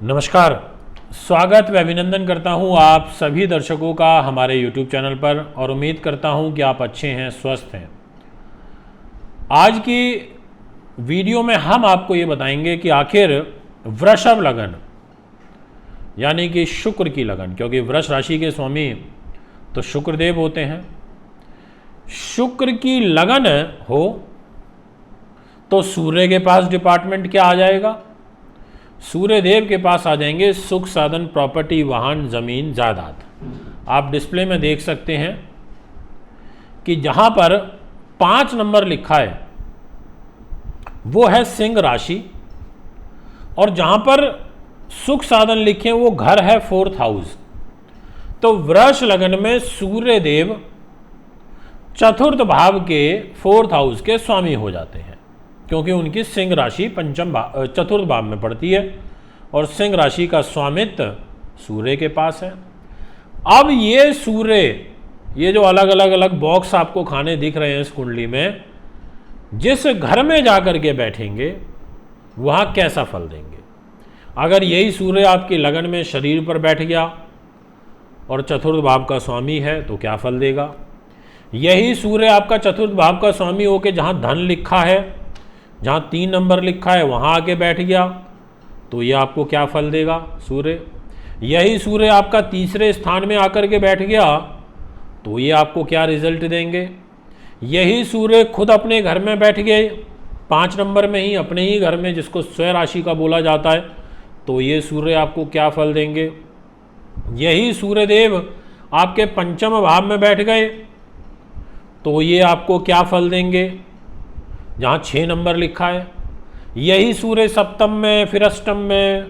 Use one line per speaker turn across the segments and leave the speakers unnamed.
नमस्कार, स्वागत व अभिनंदन करता हूं आप सभी दर्शकों का हमारे YouTube चैनल पर और उम्मीद करता हूं कि आप अच्छे हैं, स्वस्थ हैं। आज की वीडियो में हम आपको ये बताएंगे कि आखिर वृषभ लगन यानी कि शुक्र की लगन, क्योंकि वृष राशि के स्वामी तो शुक्रदेव होते हैं, शुक्र की लगन हो तो सूर्य के पास डिपार्टमेंट क्या आ जाएगा? सूर्य देव के पास आ जाएंगे सुख साधन, प्रॉपर्टी, वाहन, जमीन, जायदाद। आप डिस्प्ले में देख सकते हैं कि जहां पर 5 नंबर लिखा है वो है सिंह राशि, और जहां पर सुख साधन लिखे वो घर है 4th हाउस। तो वृष लगन में सूर्य देव चतुर्थ भाव के 4th हाउस के स्वामी हो जाते हैं, क्योंकि उनकी सिंह राशि चतुर्थ भाव में पड़ती है और सिंह राशि का स्वामित्व सूर्य के पास है। अब ये सूर्य, ये जो अलग अलग बॉक्स आपको खाने दिख रहे हैं इस कुंडली में, जिस घर में जाकर के बैठेंगे वहां कैसा फल देंगे? अगर यही सूर्य आपकी लगन में शरीर पर बैठ गया और चतुर्थ भाव का स्वामी है तो क्या फल देगा? यही सूर्य आपका चतुर्थ भाव का स्वामी होकर जहां धन लिखा है, जहाँ 3 नंबर लिखा है वहाँ आके बैठ गया तो ये आपको क्या फल देगा? सूर्य। यही सूर्य आपका तीसरे स्थान में आकर के बैठ गया तो ये आपको क्या रिजल्ट देंगे? यही सूर्य खुद अपने घर में बैठ गए 5 नंबर में ही, अपने ही घर में, जिसको स्वय राशि का बोला जाता है, तो ये सूर्य आपको क्या फल देंगे? यही सूर्यदेव आपके 5म भाव में बैठ गए तो ये आपको क्या फल देंगे? जहाँ 6 नंबर लिखा है। यही सूर्य 7म में, फिर 8म में,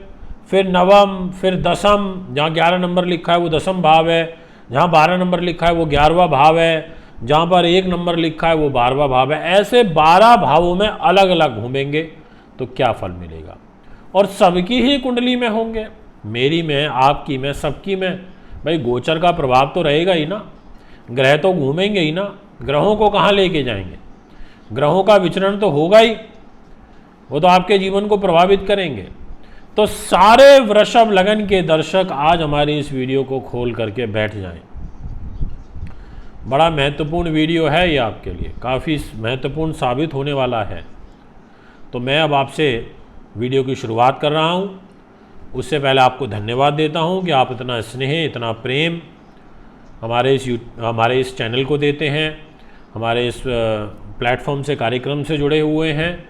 फिर 9म, फिर 10म, जहाँ 11 नंबर लिखा है वो 10म भाव है, जहाँ 12 नंबर लिखा है वो 11वां भाव है, जहाँ पर 1 नंबर लिखा है वो 12वां भाव है। ऐसे 12 भावों में अलग अलग घूमेंगे तो क्या फल मिलेगा? और सबकी ही कुंडली में होंगे, मेरी में, आपकी में, सबकी में। भाई गोचर का प्रभाव तो रहेगा ही ना, ग्रह तो घूमेंगे ही ना, ग्रहों को कहाँ लेके जाएंगे? ग्रहों का विचरण तो होगा ही, वो तो आपके जीवन को प्रभावित करेंगे। तो सारे वृषभ लगन के दर्शक आज हमारी इस वीडियो को खोल करके बैठ जाएं। बड़ा महत्वपूर्ण वीडियो है ये, आपके लिए काफ़ी महत्वपूर्ण साबित होने वाला है। तो मैं अब आपसे वीडियो की शुरुआत कर रहा हूँ। उससे पहले आपको धन्यवाद देता हूँ कि आप इतना स्नेह, इतना प्रेम हमारे इस चैनल को देते हैं, हमारे इस प्लेटफॉर्म से, कार्यक्रम से जुड़े हुए हैं।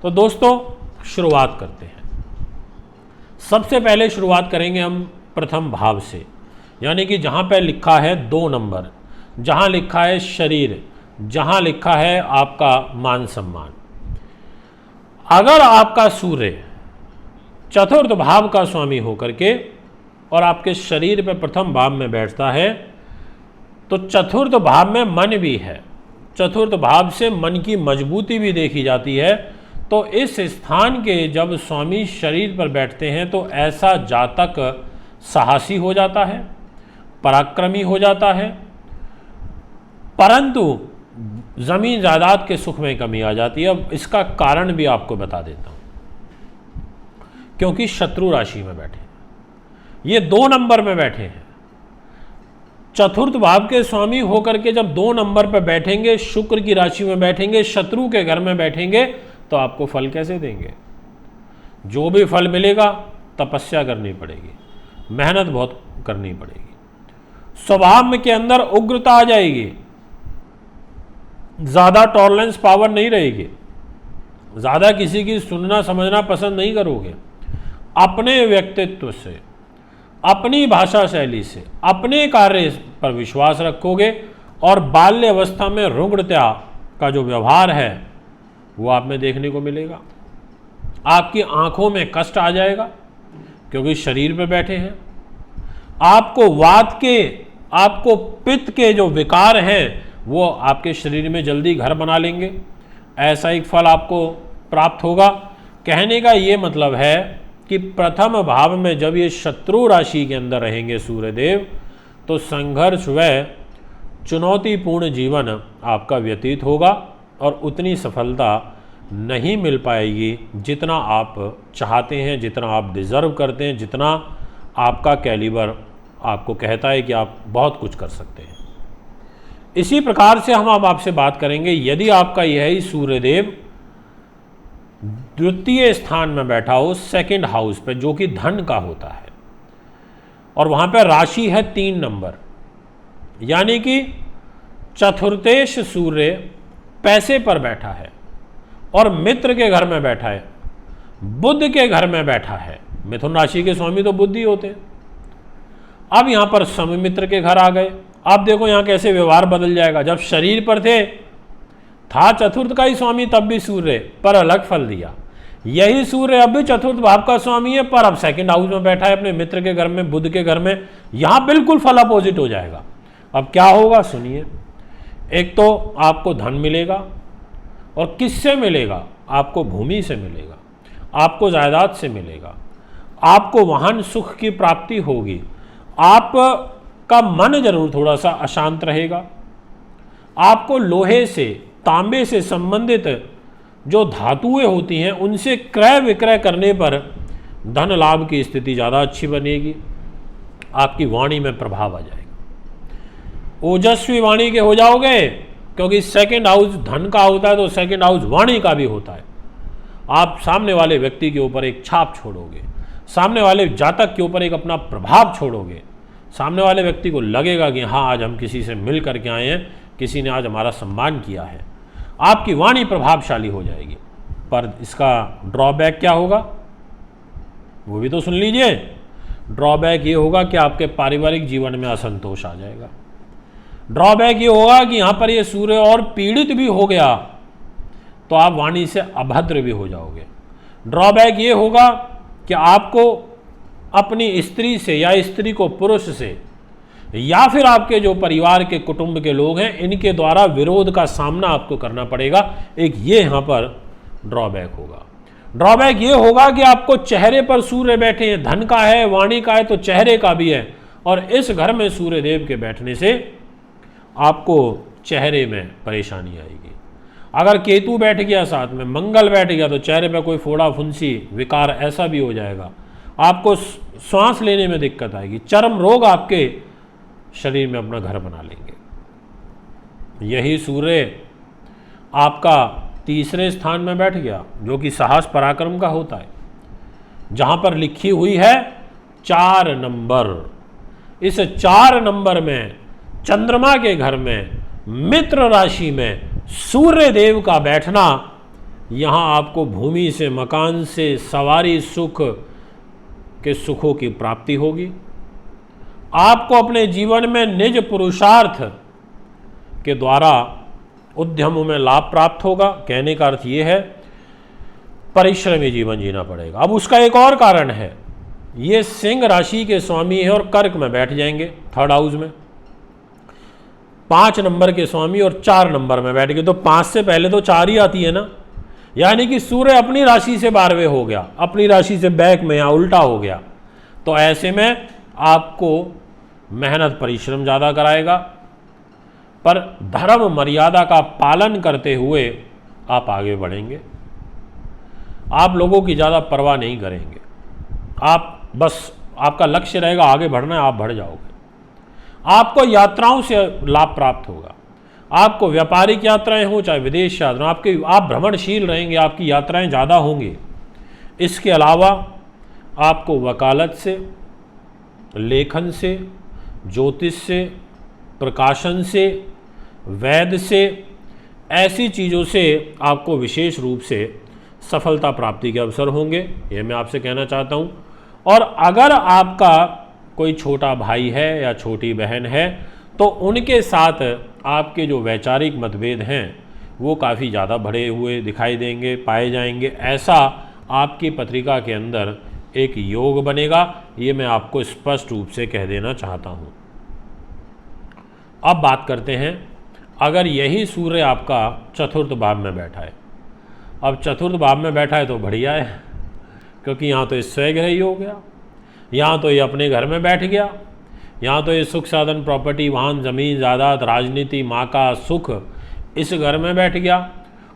तो दोस्तों शुरुआत करते हैं। सबसे पहले शुरुआत करेंगे हम प्रथम भाव से, यानी कि जहाँ पर लिखा है 2 नंबर, जहाँ लिखा है शरीर, जहाँ लिखा है आपका मान सम्मान। अगर आपका सूर्य चतुर्थ भाव का स्वामी होकर के और आपके शरीर पर प्रथम भाव में बैठता है तो चतुर्थ भाव में मन भी है, चतुर्थ भाव से मन की मजबूती भी देखी जाती है। तो इस स्थान के जब स्वामी शरीर पर बैठते हैं तो ऐसा जातक साहसी हो जाता है, पराक्रमी हो जाता है, परंतु जमीन जायदाद के सुख में कमी आ जाती है। अब इसका कारण भी आपको बता देता हूं, क्योंकि शत्रु राशि में बैठे, ये 2 नंबर में बैठे हैं। चतुर्थ भाव के स्वामी होकर के जब 2 नंबर पर बैठेंगे, शुक्र की राशि में बैठेंगे, शत्रु के घर में बैठेंगे, तो आपको फल कैसे देंगे? जो भी फल मिलेगा तपस्या करनी पड़ेगी, मेहनत बहुत करनी पड़ेगी, स्वभाव में के अंदर उग्रता आ जाएगी, ज़्यादा टॉलरेंस पावर नहीं रहेगी, ज़्यादा किसी की सुनना समझना पसंद नहीं करोगे। अपने व्यक्तित्व से, अपनी भाषा शैली से, अपने कार्य पर विश्वास रखोगे और बाल्य अवस्था में रुग्णता का जो व्यवहार है वो आप में देखने को मिलेगा। आपकी आंखों में कष्ट आ जाएगा क्योंकि शरीर पर बैठे हैं। आपको वात के, आपको पित्त के जो विकार हैं वो आपके शरीर में जल्दी घर बना लेंगे। ऐसा एक फल आपको प्राप्त होगा। कहने का ये मतलब है कि प्रथम भाव में जब ये शत्रु राशि के अंदर रहेंगे सूर्यदेव, तो संघर्ष व चुनौतीपूर्ण जीवन आपका व्यतीत होगा और उतनी सफलता नहीं मिल पाएगी जितना आप चाहते हैं, जितना आप डिज़र्व करते हैं, जितना आपका कैलिबर आपको कहता है कि आप बहुत कुछ कर सकते हैं। इसी प्रकार से हम अब आपसे बात करेंगे, यदि आपका यही सूर्यदेव द्वितीय स्थान में बैठा हो, सेकंड हाउस पे, जो कि धन का होता है, और वहाँ पे राशि है 3 नंबर, यानी कि चतुर्थेश सूर्य पैसे पर बैठा है और मित्र के घर में बैठा है, बुध के घर में बैठा है। मिथुन राशि के स्वामी तो बुध ही होते हैं। अब यहाँ पर समय मित्र के घर आ गए। अब देखो यहाँ कैसे व्यवहार बदल जाएगा। जब शरीर पर थे, था चतुर्थ का ही स्वामी, तब भी सूर्य पर अलग फल दिया। यही सूर्य अब भी चतुर्थ भाव का स्वामी है, पर अब सेकंड हाउस में बैठा है अपने मित्र के घर में, बुध के घर में। यहाँ बिल्कुल फल अपोजिट हो जाएगा। अब क्या होगा सुनिए। एक तो आपको धन मिलेगा, और किससे मिलेगा? आपको भूमि से मिलेगा, आपको जायदाद से मिलेगा, आपको वाहन सुख की प्राप्ति होगी, आपका मन जरूर थोड़ा सा अशांत रहेगा, आपको लोहे से, तांबे से संबंधित जो धातुएं होती हैं उनसे क्रय विक्रय करने पर धन लाभ की स्थिति ज़्यादा अच्छी बनेगी। आपकी वाणी में प्रभाव आ जाएगा, ओजस्वी वाणी के हो जाओगे, क्योंकि सेकंड हाउस धन का होता है तो सेकंड हाउस वाणी का भी होता है। आप सामने वाले व्यक्ति के ऊपर एक छाप छोड़ोगे, सामने वाले जातक के ऊपर एक अपना प्रभाव छोड़ोगे। सामने वाले व्यक्ति को लगेगा कि हाँ, आज हम किसी से मिल करके आए हैं, किसी ने आज हमारा सम्मान किया है। आपकी वाणी प्रभावशाली हो जाएगी। पर इसका ड्रॉबैक क्या होगा, वो भी तो सुन लीजिए। ड्रॉबैक ये होगा कि आपके पारिवारिक जीवन में असंतोष आ जाएगा। ड्रॉबैक ये होगा कि यहाँ पर ये सूर्य और पीड़ित भी हो गया तो आप वाणी से अभद्र भी हो जाओगे। ड्रॉबैक ये होगा कि आपको अपनी स्त्री से, या स्त्री को पुरुष से, या फिर आपके जो परिवार के कुटुंब के लोग हैं, इनके द्वारा विरोध का सामना आपको करना पड़ेगा। एक ये यहाँ पर ड्रॉबैक होगा। ड्रॉबैक ये होगा कि आपको चेहरे पर सूर्य बैठे हैं, धन का है, वाणी का है, तो चेहरे का भी है, और इस घर में सूर्य देव के बैठने से आपको चेहरे में परेशानी आएगी। अगर केतु बैठ गया साथ में, मंगल बैठ गया, तो चेहरे पर कोई फोड़ा फुंसी विकार ऐसा भी हो जाएगा। आपको सांस लेने में दिक्कत आएगी, चर्म रोग आपके शरीर में अपना घर बना लेंगे। यही सूर्य आपका तीसरे स्थान में बैठ गया, जो कि साहस पराक्रम का होता है, जहां पर लिखी हुई है 4 नंबर। इस 4 नंबर में, चंद्रमा के घर में, मित्र राशि में सूर्य देव का बैठना, यहां आपको भूमि से, मकान से, सवारी सुख के सुखों की प्राप्ति होगी। आपको अपने जीवन में निज पुरुषार्थ के द्वारा उद्यमों में लाभ प्राप्त होगा। कहने का अर्थ ये है, परिश्रमी जीवन जीना पड़ेगा। अब उसका एक और कारण है, ये सिंह राशि के स्वामी है और कर्क में बैठ जाएंगे, थर्ड हाउस में। 5 नंबर के स्वामी और 4 नंबर में बैठ गए, तो 5 से पहले तो 4 ही आती है ना। यानी कि सूर्य अपनी राशि से 12वें हो गया, अपनी राशि से बैक में या उल्टा हो गया। तो ऐसे में आपको मेहनत परिश्रम ज़्यादा कराएगा, पर धर्म मर्यादा का पालन करते हुए आप आगे बढ़ेंगे। आप लोगों की ज़्यादा परवाह नहीं करेंगे, आप बस, आपका लक्ष्य रहेगा आगे बढ़ना है, आप बढ़ जाओगे। आपको यात्राओं से लाभ प्राप्त होगा। आपको व्यापारिक यात्राएं हो चाहे विदेश यात्रा, आप भ्रमणशील रहेंगे, आपकी यात्राएं ज़्यादा होंगी। इसके अलावा आपको वकालत से, लेखन से, ज्योतिष से, प्रकाशन से, वैद से, ऐसी चीज़ों से आपको विशेष रूप से सफलता प्राप्ति के अवसर होंगे, ये मैं आपसे कहना चाहता हूँ। और अगर आपका कोई छोटा भाई है या छोटी बहन है, तो उनके साथ आपके जो वैचारिक मतभेद हैं वो काफ़ी ज़्यादा बढ़े हुए दिखाई देंगे, पाए जाएंगे। ऐसा आपकी पत्रिका के अंदर एक योग बनेगा, ये मैं आपको स्पष्ट रूप से कह देना चाहता हूँ। अब बात करते हैं, अगर यही सूर्य आपका चतुर्थ भाव में बैठा है। अब चतुर्थ भाव में बैठा है तो बढ़िया है, क्योंकि यहाँ तो ये स्वग्रह ही हो गया, यहाँ तो ये अपने घर में बैठ गया, यहाँ तो ये सुख साधन, प्रॉपर्टी, वाहन, ज़मीन, जायदाद, राजनीति, माँ का सुख इस घर में बैठ गया।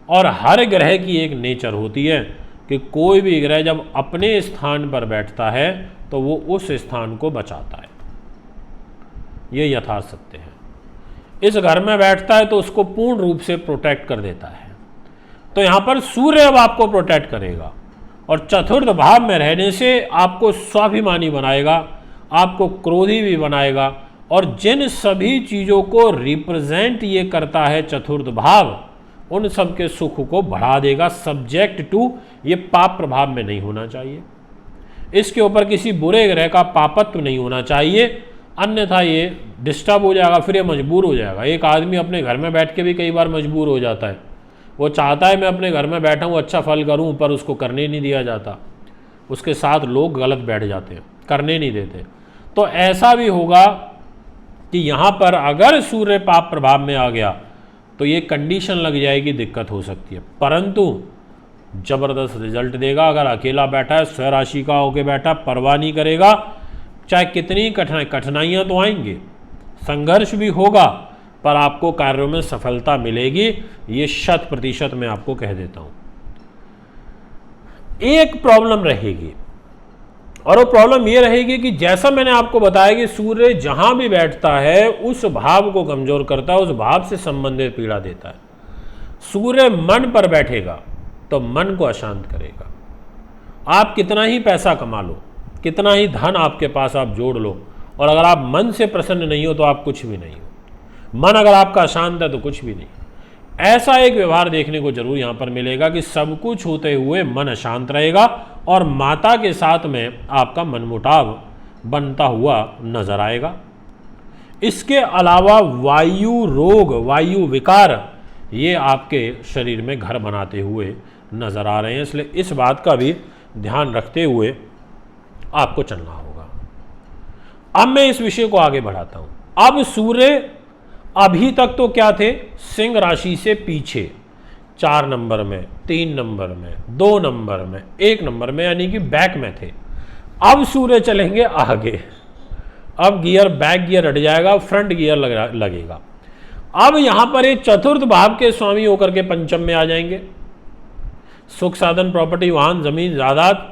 और हर ग्रह की एक नेचर होती है कि कोई भी ग्रह जब अपने स्थान पर बैठता है तो वो उस स्थान को बचाता है। ये यथार्थ सत्य है। इस घर में बैठता है तो उसको पूर्ण रूप से प्रोटेक्ट कर देता है। तो यहाँ पर सूर्य अब आपको प्रोटेक्ट करेगा और चतुर्थ भाव में रहने से आपको स्वाभिमानी बनाएगा, आपको क्रोधी भी बनाएगा। और जिन सभी चीज़ों को रिप्रेजेंट ये करता है चतुर्थ भाव, उन सब के सुख को बढ़ा देगा। सब्जेक्ट टू, ये पाप प्रभाव में नहीं होना चाहिए, इसके ऊपर किसी बुरे ग्रह का पापत्व नहीं होना चाहिए, अन्यथा ये डिस्टर्ब हो जाएगा, फिर ये मजबूर हो जाएगा। एक आदमी अपने घर में बैठ के भी कई बार मजबूर हो जाता है। वो चाहता है मैं अपने घर में बैठा हूँ, अच्छा फल करूँ, पर उसको करने नहीं दिया जाता। उसके साथ लोग गलत बैठ जाते हैं, करने नहीं देते। तो ऐसा भी होगा कि यहाँ पर अगर सूर्य पाप प्रभाव में आ गया तो ये कंडीशन लग जाएगी, दिक्कत हो सकती है, परंतु जबरदस्त रिजल्ट देगा। अगर अकेला बैठा है, स्वराशि का होके बैठा, परवाह नहीं करेगा, चाहे कितनी कठिनाइयाँ तो आएंगी, संघर्ष भी होगा, पर आपको कार्यों में सफलता मिलेगी। ये 100% मैं आपको कह देता हूँ। एक प्रॉब्लम रहेगी, और वो प्रॉब्लम ये रहेगी कि जैसा मैंने आपको बताया कि सूर्य जहां भी बैठता है उस भाव को कमजोर करता है, उस भाव से संबंधित पीड़ा देता है। सूर्य मन पर बैठेगा तो मन को अशांत करेगा। आप कितना ही पैसा कमा लो, कितना ही धन आपके पास आप जोड़ लो, और अगर आप मन से प्रसन्न नहीं हो तो आप कुछ भी नहीं हो। मन अगर आपका अशांत है तो कुछ भी नहीं। ऐसा एक व्यवहार देखने को जरूर यहाँ पर मिलेगा कि सब कुछ होते हुए मन अशांत रहेगा और माता के साथ में आपका मनमुटाव बनता हुआ नजर आएगा। इसके अलावा वायु रोग, वायु विकार, ये आपके शरीर में घर बनाते हुए नजर आ रहे हैं, इसलिए इस बात का भी ध्यान रखते हुए आपको चलना होगा। अब मैं इस विषय को आगे बढ़ाता हूं। अब सूर्य अभी तक तो क्या थे, सिंह राशि से पीछे 4 नंबर में, 3 नंबर में, 2 नंबर में, 1 नंबर में, यानी कि बैक में थे। अब सूर्य चलेंगे आगे। अब गियर, बैक गियर हट जाएगा, फ्रंट गियर लगेगा। अब यहां पर ये चतुर्थ भाव के स्वामी होकर के पंचम में आ जाएंगे। सुख साधन, प्रॉपर्टी, वाहन, जमीन, जायदाद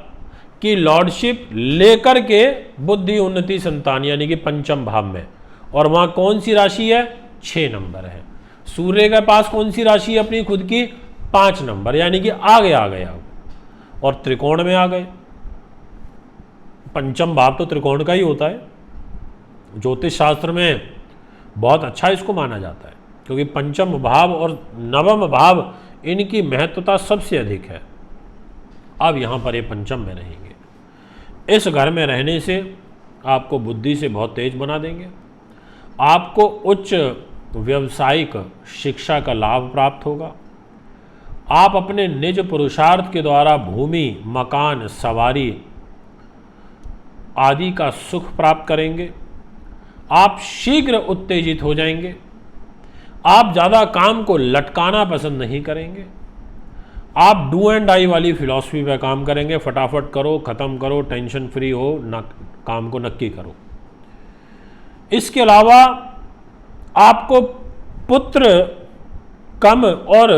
की लॉर्डशिप लेकर के बुद्धि, उन्नति, संतान, यानी कि पंचम भाव में। और वहां कौन सी राशि है, 6 नंबर है। सूर्य के पास कौन सी राशि है अपनी खुद की, 5 नंबर, यानी कि आगे आ गया और त्रिकोण में आ गए। पंचम भाव तो त्रिकोण का ही होता है। ज्योतिष शास्त्र में बहुत अच्छा इसको माना जाता है, क्योंकि पंचम भाव और नवम भाव, इनकी महत्वता सबसे अधिक है। अब यहाँ पर ये पंचम में रहेंगे। इस घर में रहने से आपको बुद्धि से बहुत तेज बना देंगे। आपको उच्च व्यावसायिक शिक्षा का लाभ प्राप्त होगा। आप अपने निज पुरुषार्थ के द्वारा भूमि, मकान, सवारी आदि का सुख प्राप्त करेंगे। आप शीघ्र उत्तेजित हो जाएंगे। आप ज़्यादा काम को लटकाना पसंद नहीं करेंगे। आप डू एंड डाई वाली फिलॉसफी पे काम करेंगे, फटाफट करो, ख़त्म करो, टेंशन फ्री हो, न काम को नक्की करो। इसके अलावा आपको पुत्र कम और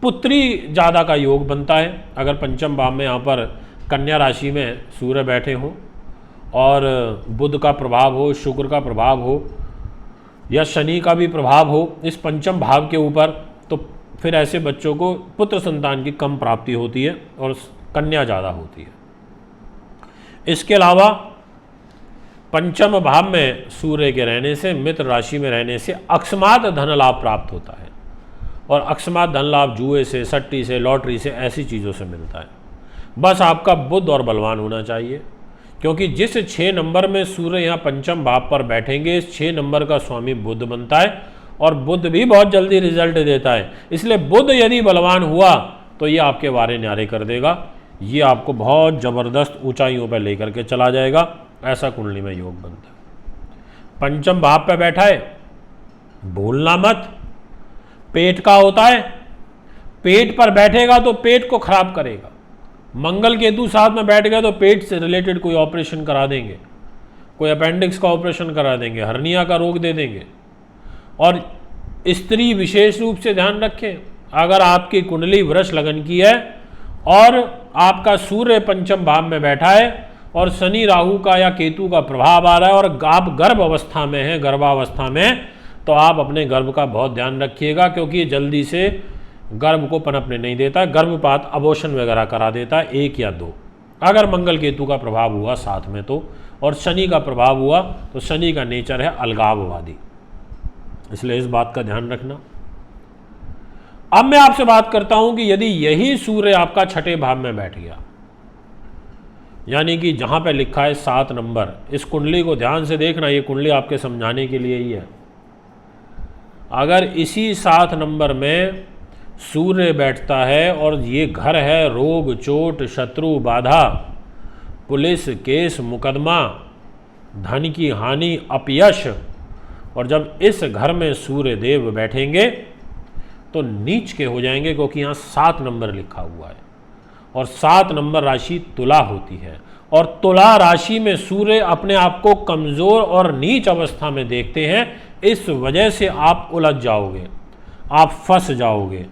पुत्री ज़्यादा का योग बनता है। अगर पंचम भाव में यहाँ पर कन्या राशि में सूर्य बैठे हों और बुध का प्रभाव हो, शुक्र का प्रभाव हो या शनि का भी प्रभाव हो इस पंचम भाव के ऊपर, तो फिर ऐसे बच्चों को पुत्र संतान की कम प्राप्ति होती है और कन्या ज़्यादा होती है। इसके अलावा पंचम भाव में सूर्य के रहने से, मित्र राशि में रहने से अकस्मात धन लाभ प्राप्त होता है। और अकस्मात धन लाभ जुए से, सट्टी से, लॉटरी से, ऐसी चीज़ों से मिलता है। बस आपका बुद्ध और बलवान होना चाहिए, क्योंकि जिस 6 नंबर में सूर्य यहाँ पंचम भाव पर बैठेंगे, इस 6 नंबर का स्वामी बुध बनता है और बुध भी बहुत जल्दी रिजल्ट देता है। इसलिए बुध यदि बलवान हुआ तो ये आपके वारे न्यारे कर देगा। ये आपको बहुत ज़बरदस्त ऊंचाइयों पर लेकर के चला जाएगा। ऐसा कुंडली में योग बनता है। पंचम भाव पे बैठा है, भूलना मत, पेट का होता है। पेट पर बैठेगा तो पेट को खराब करेगा। मंगल केतु साथ में बैठ गया तो पेट से रिलेटेड कोई ऑपरेशन करा देंगे, कोई अपेंडिक्स का ऑपरेशन करा देंगे, हर्निया का रोग दे देंगे। और स्त्री विशेष रूप से ध्यान रखें, अगर आपकी कुंडली वृष लगन की है और आपका सूर्य पंचम भाव में बैठा है और शनि राहु का या केतु का प्रभाव आ रहा है और आप गर्भ अवस्था में हैं, गर्भावस्था में, तो आप अपने गर्भ का बहुत ध्यान रखिएगा, क्योंकि ये जल्दी से गर्भ को पनपने नहीं देता, गर्भपात अबॉर्शन वगैरह करा देता है, 1 या 2। अगर मंगल केतु का प्रभाव हुआ साथ में तो, और शनि का प्रभाव हुआ तो शनि का नेचर है अलगाववादी, इसलिए इस बात का ध्यान रखना। अब मैं आपसे बात करता हूं कि यदि यही सूर्य आपका 6ठे भाव में बैठ गया, यानी कि जहां पे लिखा है 7 नंबर, इस कुंडली को ध्यान से देखना, ये कुंडली आपके समझाने के लिए ही है। अगर इसी 7 नंबर में सूर्य बैठता है और ये घर है रोग चोट शत्रु बाधा पुलिस केस मुकदमा धन की हानि अपयश, और जब इस घर में सूर्य देव बैठेंगे तो नीच के हो जाएंगे, क्योंकि यहाँ 7 नंबर लिखा हुआ है और 7 नंबर राशि तुला होती है, और तुला राशि में सूर्य अपने आप को कमज़ोर और नीच अवस्था में देखते हैं। इस वजह से आप उलझ जाओगे, आप फंस जाओगे,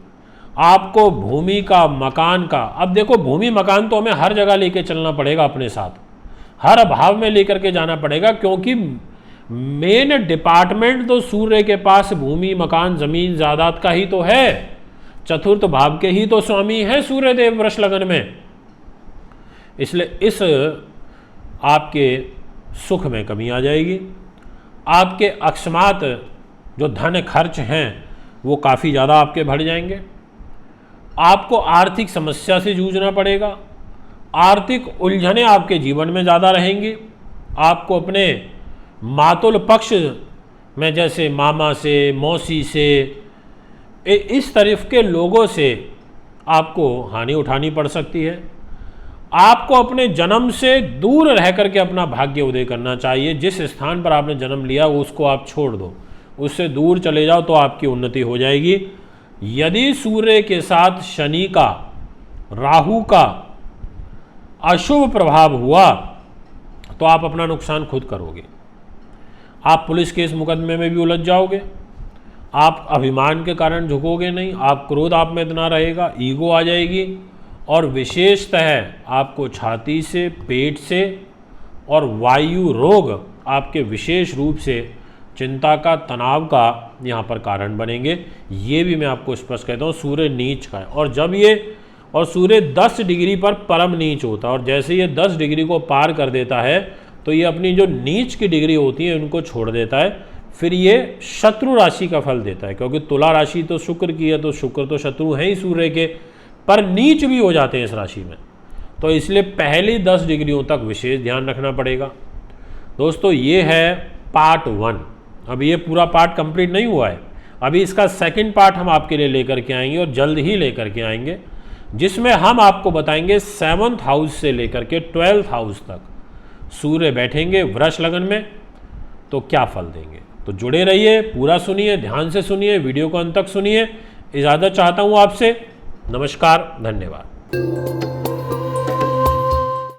आपको भूमि का मकान का, अब देखो भूमि मकान तो हमें हर जगह लेके चलना पड़ेगा, अपने साथ हर भाव में लेकर के जाना पड़ेगा, क्योंकि मेन डिपार्टमेंट तो सूर्य के पास भूमि मकान जमीन जायदाद का ही तो है, चतुर्थ भाव के ही तो स्वामी है सूर्य देव वृष लगन में। इसलिए इस आपके सुख में कमी आ जाएगी, आपके अकस्मात जो धन खर्च हैं वो काफ़ी ज़्यादा आपके बढ़ जाएंगे, आपको आर्थिक समस्या से जूझना पड़ेगा, आर्थिक उलझनें आपके जीवन में ज़्यादा रहेंगी, आपको अपने मातुल पक्ष में जैसे मामा से मौसी से इस तरफ के लोगों से आपको हानि उठानी पड़ सकती है। आपको अपने जन्म से दूर रह करके अपना भाग्य उदय करना चाहिए, जिस स्थान पर आपने जन्म लिया वो उसको आप छोड़ दो, उससे दूर चले जाओ तो आपकी उन्नति हो जाएगी। यदि सूर्य के साथ शनि का राहु का अशुभ प्रभाव हुआ तो आप अपना नुकसान खुद करोगे, आप पुलिस केस मुकदमे में भी उलझ जाओगे, आप अभिमान के कारण झुकोगे नहीं, आप क्रोध आप में इतना रहेगा, ईगो आ जाएगी, और विशेषतः आपको छाती से पेट से और वायु रोग आपके विशेष रूप से चिंता का तनाव का यहाँ पर कारण बनेंगे। ये भी मैं आपको स्पष्ट कहता हूँ, सूर्य नीच का है, और जब ये और सूर्य 10 डिग्री पर परम नीच होता है, और जैसे ये 10 डिग्री को पार कर देता है तो ये अपनी जो नीच की डिग्री होती है उनको छोड़ देता है, फिर ये शत्रु राशि का फल देता है, क्योंकि तुला राशि तो शुक्र की है, तो शुक्र तो शत्रु है ही सूर्य के, पर नीच भी हो जाते हैं इस राशि में, तो इसलिए पहली 10 डिग्रियों तक विशेष ध्यान रखना पड़ेगा। दोस्तों ये है पार्ट 1, अभी ये पूरा पार्ट कंप्लीट नहीं हुआ है, अभी इसका सेकंड पार्ट हम आपके लिए लेकर के आएंगे और जल्द ही लेकर के आएंगे, जिसमें हम आपको बताएंगे 7th हाउस से लेकर के 12th हाउस तक सूर्य बैठेंगे वृष लगन में तो क्या फल देंगे। तो जुड़े रहिए, पूरा सुनिए, ध्यान से सुनिए, वीडियो को अंत तक सुनिए। इजाज़त चाहता हूँ आपसे, नमस्कार, धन्यवाद।